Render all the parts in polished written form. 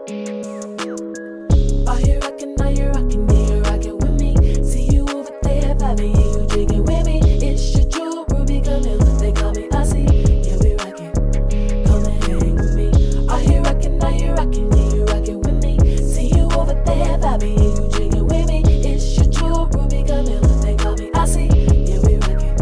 Are you rockin', are you rockin', yeah, you rockin' with me? See you over there, vibing, yeah, you jigging with me. It's your Jewel Ruby Camille, they call me Aussie. Yeah, we rockin', come and hang with me. Are you rockin', yeah, you rockin' with me? See you over there, vibing, yeah, you jigging with me. It's your Jewel Ruby Camille, they call me Aussie. Yeah, we rockin',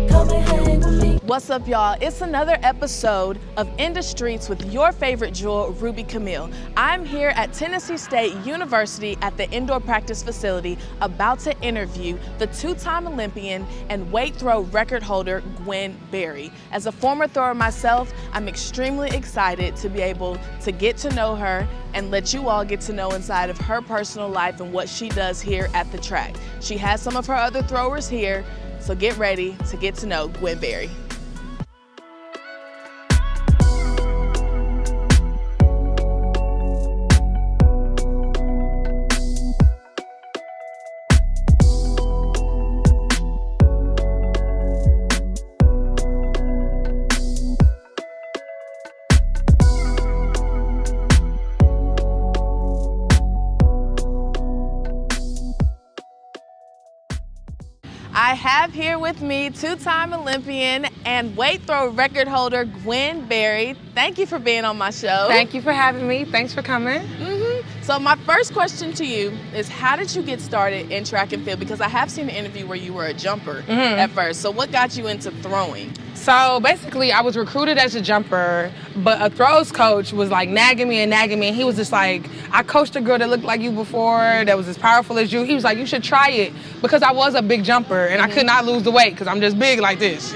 come and hang with me. What's up, y'all? It's another episode of In the Streets with your favorite Jewel Ruby Camille. I'm here at Tennessee State University at the indoor practice facility about to interview the two-time Olympian and weight throw record holder Gwen Berry. As a former thrower myself, I'm extremely excited to be able to get to know her and let you all get to know inside of her personal life and what she does here at the track. She has some of her other throwers here, so get ready to get to know Gwen Berry. I have here with me two-time Olympian and weight throw record holder Gwen Berry. Thank you for being on my show. Thank you for having me. Thanks for coming. So my first question to you is, how did you get started in track and field? Because I have seen an interview where you were a jumper at first. So what got you into throwing? So basically, I was recruited as a jumper, but a throws coach was like nagging me. And he was just like, I coached a girl that looked like you before, that was as powerful as you. He was like, you should try it, because I was a big jumper and I could not lose the weight because I'm just big like this.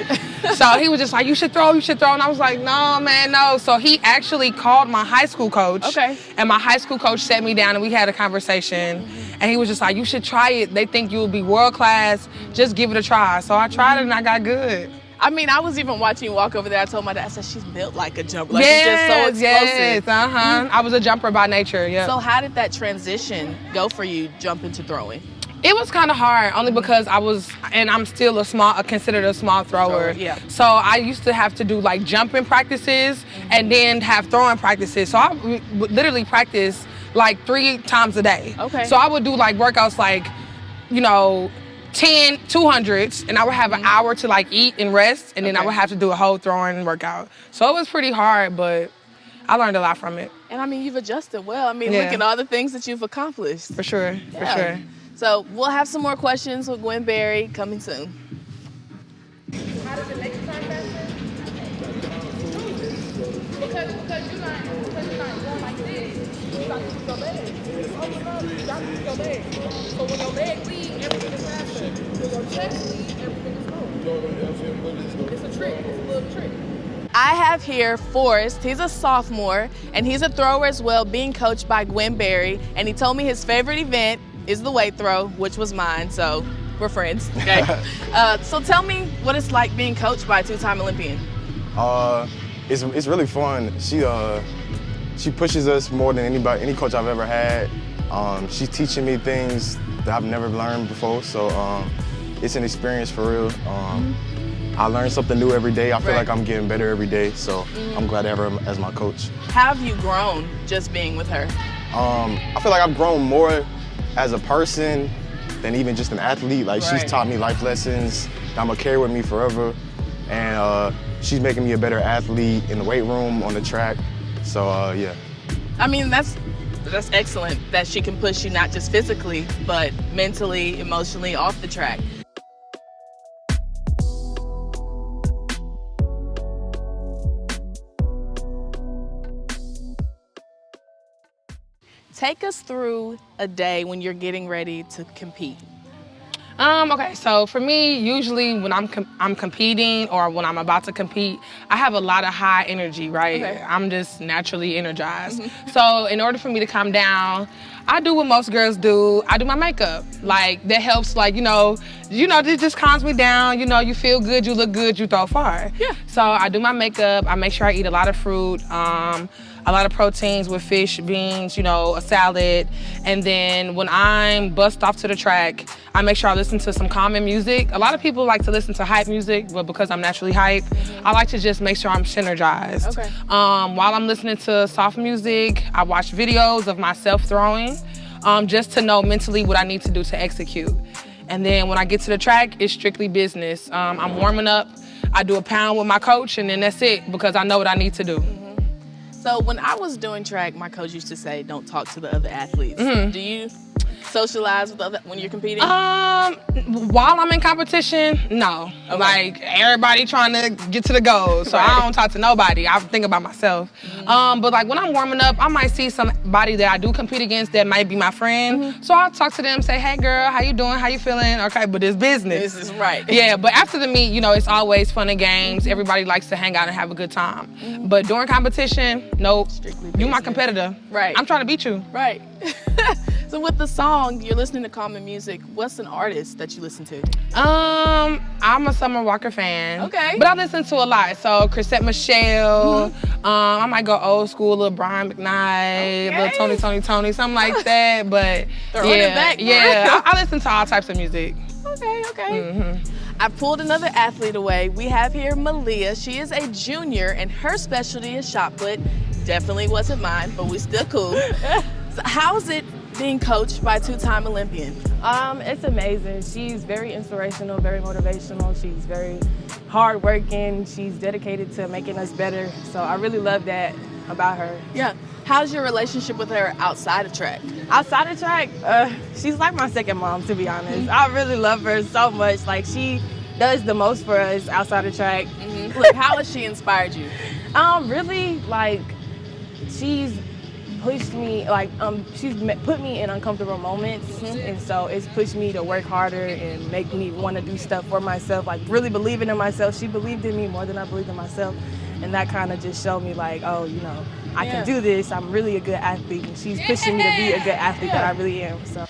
So he was just like, you should throw. And I was like, no, man, no. So he actually called my high school coach. Okay. And my high school coach sat me down and we had a conversation. And he was just like, you should try it. They think you will be world class. Just give it a try. So I tried it and I got good. I mean, I was even watching you walk over there. I told my dad, I said, she's built like a jumper. Like, she's just so explosive. Yes, I was a jumper by nature, yeah. So how did that transition go for you, jumping to throwing? It was kind of hard, only because I'm still considered a small thrower. Yeah. So I used to have to do like jumping practices and then have throwing practices. So I would literally practice like 3 times a day. Okay. So I would do like workouts like, 10 200s, and I would have an hour to like eat and rest, and then I would have to do a whole throwing workout. So it was pretty hard, but I learned a lot from it. And I mean, you've adjusted well. I mean, look at all the things that you've accomplished. For sure. So we'll have some more questions with Gwen Berry coming soon. How does it make you time faster? Because you're not going like this. You got to use your legs. Open up, you got to use your legs. So when your leg leads, everything is faster. When your chest leads, everything is slow. It's a trick. It's a little trick. I have here Forrest. He's a sophomore, and he's a thrower as well, being coached by Gwen Berry. And he told me his favorite event is the weight throw, which was mine, so we're friends, okay? So tell me what it's like being coached by a two-time Olympian. It's really fun. She pushes us more than any coach I've ever had. She's teaching me things that I've never learned before, so it's an experience for real. I learn something new every day. I feel like I'm getting better every day, so I'm glad to have her as my coach. How have you grown just being with her? I feel like I've grown more as a person than even just an athlete. Like, she's taught me life lessons that I'm gonna carry with me forever. And she's making me a better athlete in the weight room, on the track. So yeah. I mean, that's excellent that she can push you not just physically, but mentally, emotionally, off the track. Take us through a day when you're getting ready to compete. Okay, so for me, usually when I'm competing or when I'm about to compete, I have a lot of high energy, right? Okay. I'm just naturally energized. So in order for me to calm down, I do what most girls do. I do my makeup. Like, that helps, like, it just calms me down. You feel good, you look good, you throw far. Yeah. So I do my makeup. I make sure I eat a lot of fruit. a lot of proteins with fish, beans, a salad. And then when I'm bussed off to the track, I make sure I listen to some calming music. A lot of people like to listen to hype music, but because I'm naturally hype, I like to just make sure I'm synergized. Okay. While I'm listening to soft music, I watch videos of myself throwing, just to know mentally what I need to do to execute. And then when I get to the track, it's strictly business. I'm warming up, I do a pound with my coach, and then that's it, because I know what I need to do. So when I was doing track, my coach used to say, don't talk to the other athletes. Do you socialize with when you're competing? While I'm in competition, no. Okay. Like, everybody trying to get to the goal, so I don't talk to nobody. I think about myself. But like when I'm warming up, I might see somebody that I do compete against that might be my friend. So I'll talk to them, say, hey girl, how you doing? How you feeling? Okay, but it's business. This is right. Yeah, but after the meet, it's always fun and games. Everybody likes to hang out and have a good time. But during competition, nope. Strictly You my business. competitor. Right. I'm trying to beat you. Right. So with the song, you're listening to calming music. What's an artist that you listen to? I'm a Summer Walker fan. Okay. But I listen to a lot. So Chrisette Michelle. I might go old school, little Brian McKnight, little Tony, something like that. But Throwing it back. yeah. I listen to all types of music. Okay. I pulled another athlete away. We have here Malia. She is a junior, and her specialty is shot put. Definitely wasn't mine, but we still cool. So how's it being coached by a two-time Olympian? It's amazing. She's very inspirational, very motivational. She's very hardworking. She's dedicated to making us better. So I really love that about her. Yeah. How's your relationship with her outside of track? Outside of track, she's like my second mom, to be honest. I really love her so much. Like, she does the most for us outside of track. Look, how has she inspired you? Really, like, she's pushed me, like, she's put me in uncomfortable moments, and so it's pushed me to work harder and make me want to do stuff for myself, like really believing in myself. She believed in me more than I believed in myself, and that kind of just showed me, like, oh, I can do this. I'm really a good athlete, and she's pushing me to be a good athlete that I really am. So.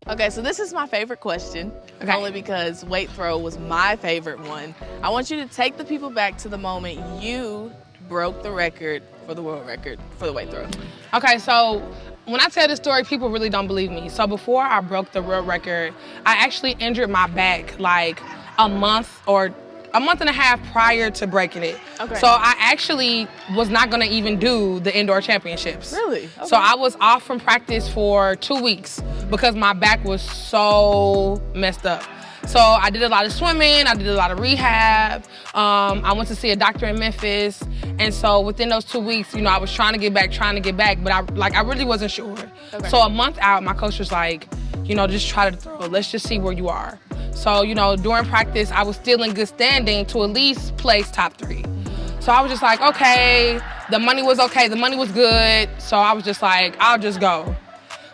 Okay, so this is my favorite question, only because weight throw was my favorite one. I want you to take the people back to the moment you broke the record for the world record for the weight throw. Okay, so when I tell this story, people really don't believe me. So before I broke the world record, I actually injured my back like a month and a half prior to breaking it. Okay. So I actually was not gonna even do the indoor championships. Really? Okay. So I was off from practice for 2 weeks because my back was so messed up. So I did a lot of swimming, I did a lot of rehab. I went to see a doctor in Memphis. And so within those 2 weeks, I was trying to get back, but I really wasn't sure. Okay. So a month out, my coach was like, just try to throw. Let's just see where you are. So, during practice, I was still in good standing to at least place top 3. So I was just like, okay, the money was okay, the money was good. So I was just like, I'll just go.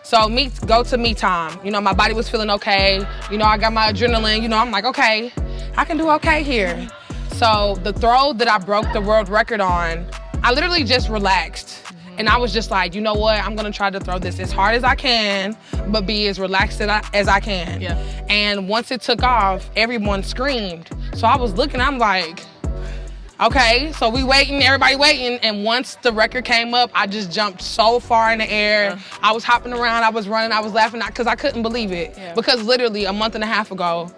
So go to meet time. My body was feeling okay. I got my adrenaline. I'm like, okay, I can do okay here. So the throw that I broke the world record on, I literally just relaxed. And I was just like, you know what? I'm gonna try to throw this as hard as I can, but be as relaxed as I can. Yeah. And once it took off, everyone screamed. So I was looking, I'm like, okay, so we waiting, everybody waiting. And once the record came up, I just jumped so far in the air. I was hopping around, I was running, I was laughing, because I couldn't believe it. Yeah. Because literally a month and a half ago,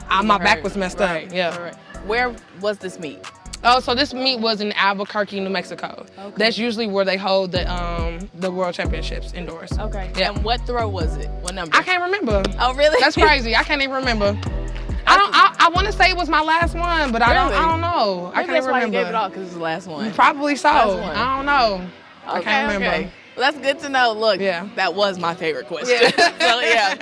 my back was messed up. Yeah. Right. Where was this meet? Oh, so this meet was in Albuquerque, New Mexico. Okay. That's usually where they hold the World Championships indoors. Okay. Yeah. And what throw was it? What number? I can't remember. Oh, really? That's crazy. I can't even remember. I want to say it was my last one, but I don't know. Maybe I can't that's why you remember. gave it all, because it's the last one. Probably so. Last one. I don't know. I can't remember. Okay. Well, that's good to know. Look, that was my favorite question. So, yeah.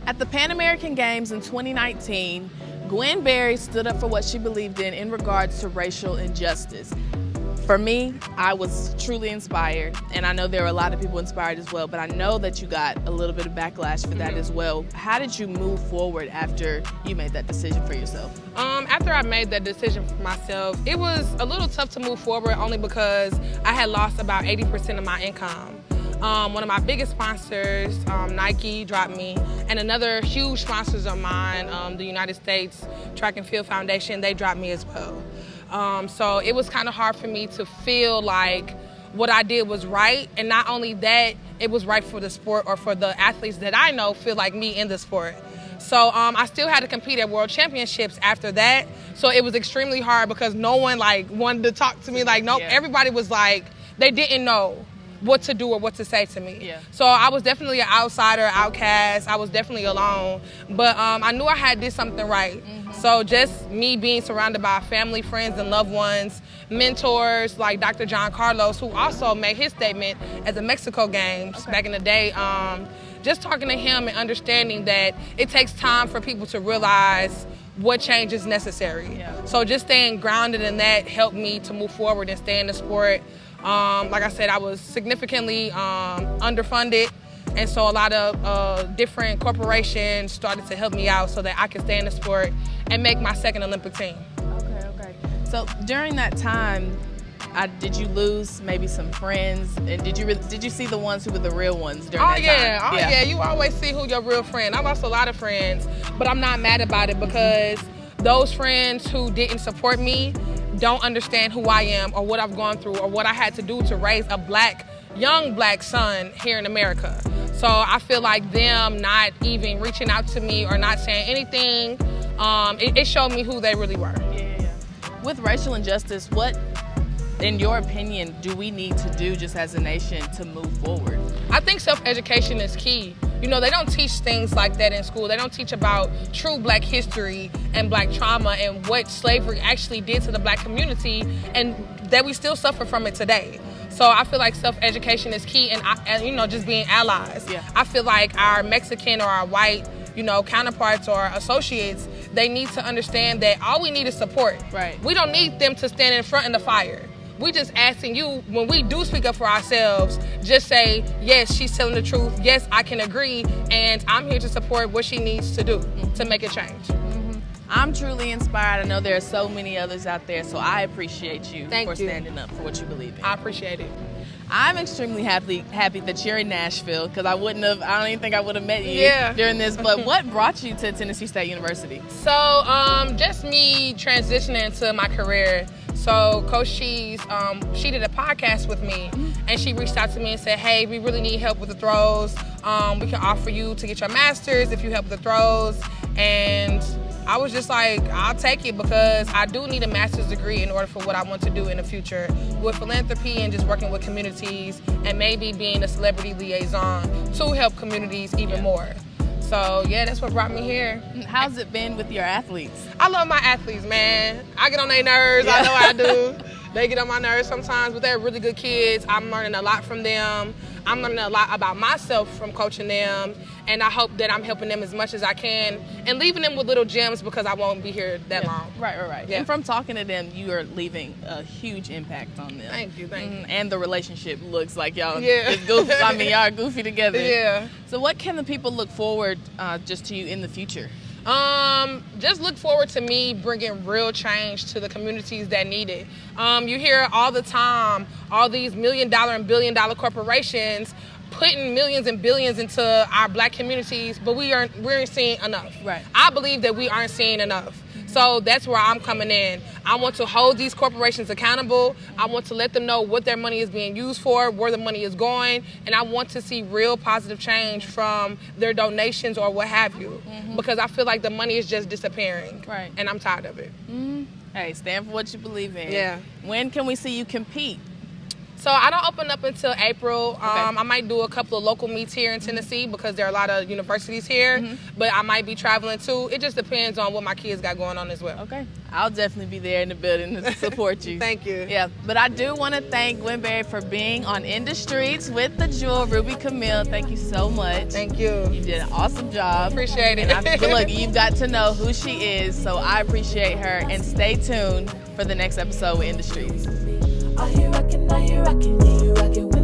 At the Pan American Games in 2019, Gwen Berry stood up for what she believed in regards to racial injustice. For me, I was truly inspired, and I know there were a lot of people inspired as well, but I know that you got a little bit of backlash for that as well. How did you move forward after you made that decision for yourself? After I made that decision for myself, it was a little tough to move forward only because I had lost about 80% of my income. One of my biggest sponsors, Nike, dropped me, and another huge sponsors of mine, the United States Track and Field Foundation, they dropped me as well. So it was kind of hard for me to feel like what I did was right, and not only that, it was right for the sport or for the athletes that I know feel like me in the sport. So I still had to compete at World Championships after that. So it was extremely hard because no one wanted to talk to me. Everybody was they didn't know what to do or what to say to me. Yeah. So I was definitely an outsider, outcast. I was definitely alone. But I knew I had did something right. So just me being surrounded by family, friends, and loved ones, mentors like Dr. John Carlos, who also made his statement at the Mexico Games back in the day. Just talking to him and understanding that it takes time for people to realize what change is necessary. Yeah. So just staying grounded in that helped me to move forward and stay in the sport. Like I said, I was significantly underfunded, and so a lot of different corporations started to help me out so that I could stay in the sport and make my second Olympic team. Okay. So during that time, did you lose maybe some friends? And did you see the ones who were the real ones during that time? Yeah. You always see who your real friend. I lost a lot of friends, but I'm not mad about it because those friends who didn't support me don't understand who I am or what I've gone through or what I had to do to raise a young black son here in America. So I feel like them not even reaching out to me or not saying anything, it showed me who they really were. Yeah. With racial injustice, what, in your opinion, do we need to do just as a nation to move forward? I think self-education is key. You know, they don't teach things like that in school. They don't teach about true black history and black trauma and what slavery actually did to the black community and that we still suffer from it today. So I feel like self-education is key and just being allies. Yeah. I feel like our Mexican or our white, counterparts or associates, they need to understand that all we need is support. Right. We don't need them to stand in front in the fire. We just asking you, when we do speak up for ourselves, just say, yes, she's telling the truth. Yes, I can agree. And I'm here to support what she needs to do to make a change. I'm truly inspired. I know there are so many others out there, so I appreciate you for you. standing up for what you believe in. I appreciate it. I'm extremely happy that you're in Nashville, because I don't even think I would have met you during this, but what brought you to Tennessee State University? So just me transitioning to my career. So Coach Cheese, she did a podcast with me, and she reached out to me and said, hey, we really need help with the throws. We can offer you to get your master's if you help with the throws. And I was just like, I'll take it, because I do need a master's degree in order for what I want to do in the future with philanthropy and just working with communities and maybe being a celebrity liaison to help communities even more. So yeah, that's what brought me here. How's it been with your athletes? I love my athletes, man. I get on their nerves, I know I do. They get on my nerves sometimes, but they're really good kids. I'm learning a lot from them. I'm learning a lot about myself from coaching them, and I hope that I'm helping them as much as I can and leaving them with little gems, because I won't be here that long. Right. Yeah. And from talking to them, you are leaving a huge impact on them. Thank you. And the relationship looks like y'all is goofy. I mean, y'all are goofy together. Yeah. So what can the people look forward just to you in the future? Just look forward to me bringing real change to the communities that need it. You hear all the time, all these $1 million and $1 billion corporations putting millions and billions into our black communities, but we aren't seeing enough. Right. I believe that we aren't seeing enough. So that's where I'm coming in. I want to hold these corporations accountable. I want to let them know what their money is being used for, where the money is going, and I want to see real positive change from their donations or what have you, because I feel like the money is just disappearing. Right. And I'm tired of it. Hey, stand for what you believe in. Yeah. When can we see you compete? So I don't open up until April. I might do a couple of local meets here in Tennessee because there are a lot of universities here, but I might be traveling too. It just depends on what my kids got going on as well. Okay. I'll definitely be there in the building to support you. Thank you. Yeah, but I do want to thank Gwen Berry for being on In the Streets with the Jewel Ruby Camille. Thank you so much. Thank you. You did an awesome job. Appreciate it. But look, you've got to know who she is, so I appreciate her. And stay tuned for the next episode with In the Streets. Are you rockin', yeah, you rockin' with